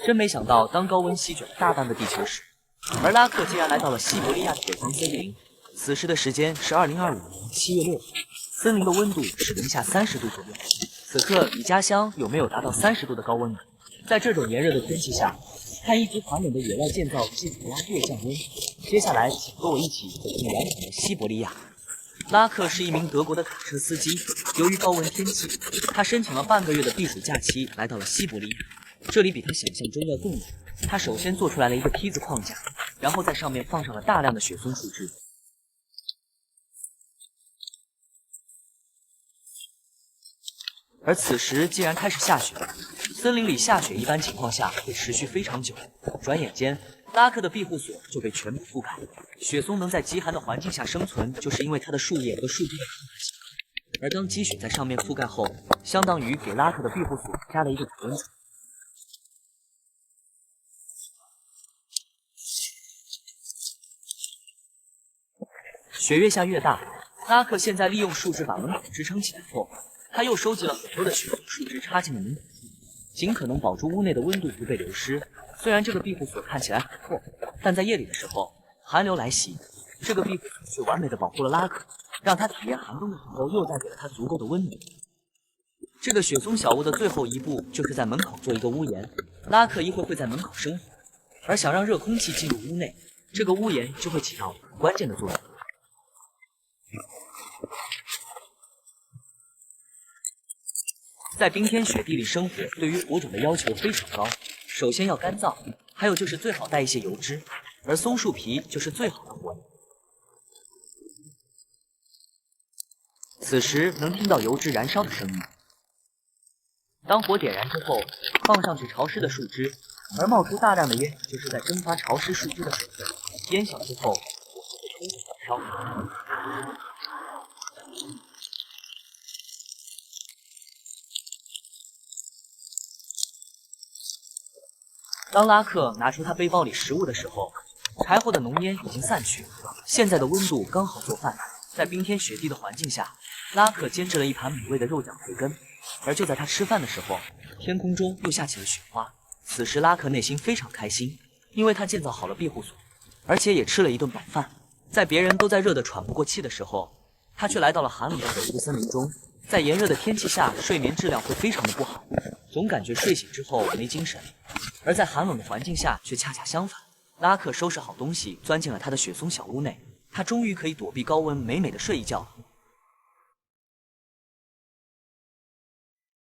真没想到，当高温席卷了大半个地球时，而拉克竟然来到了西伯利亚的北方森林。此时的时间是2025年7月6日，森林的温度是-30度左右。此刻你家乡有没有达到30度的高温呢？在这种炎热的天气下，看一支寒冷的野外建造技术拉克降温。接下来，请和我一起走进凉爽的西伯利亚。拉克是一名德国的卡车司机，由于高温天气，他申请了半个月的避暑假期，来到了西伯利亚。这里比他想象中要更冷。他首先做出来了一个梯子框架，然后在上面放上了大量的雪松树枝。而此时竟然开始下雪了。森林里下雪一般情况下会持续非常久，转眼间拉克的庇护所就被全部覆盖。雪松能在极寒的环境下生存，就是因为它的树叶和树枝的抗寒性。而当积雪在上面覆盖后，相当于给拉克的庇护所加了一个保温层。雪越下越大，拉克现在利用树枝把门口支撑起来后，他又收集了很多的雪松树枝插进了门口，尽可能保住屋内的温度不被流失。虽然这个庇护所看起来很破，但在夜里的时候，寒流来袭，这个庇护所却完美的保护了拉克，让他体验寒冬的时候又带给了他足够的温暖。这个雪松小屋的最后一步就是在门口做一个屋檐，拉克一会会在门口生火，而想让热空气进入屋内，这个屋檐就会起到关键的作用。在冰天雪地里生火，对于火种的要求非常高。首先要干燥，还有就是最好带一些油脂，而松树皮就是最好的火源。此时能听到油脂燃烧的声音。当火点燃之后，放上去潮湿的树枝，而冒出大量的烟，就是在蒸发潮湿树枝的水分。烟小之后，火就会充分燃烧。当拉克拿出他背包里食物的时候，柴火的浓烟已经散去，现在的温度刚好做饭。在冰天雪地的环境下，拉克煎制了一盘美味的肉酱培根。而就在他吃饭的时候，天空中又下起了雪花。此时拉克内心非常开心，因为他建造好了庇护所，而且也吃了一顿饱饭。在别人都在热得喘不过气的时候，他却来到了寒冷的北部森林中。在炎热的天气下，睡眠质量会非常的不好，总感觉睡醒之后没精神。而在寒冷的环境下却恰恰相反，拉克收拾好东西，钻进了他的雪松小屋内。他终于可以躲避高温，美美的睡一觉了。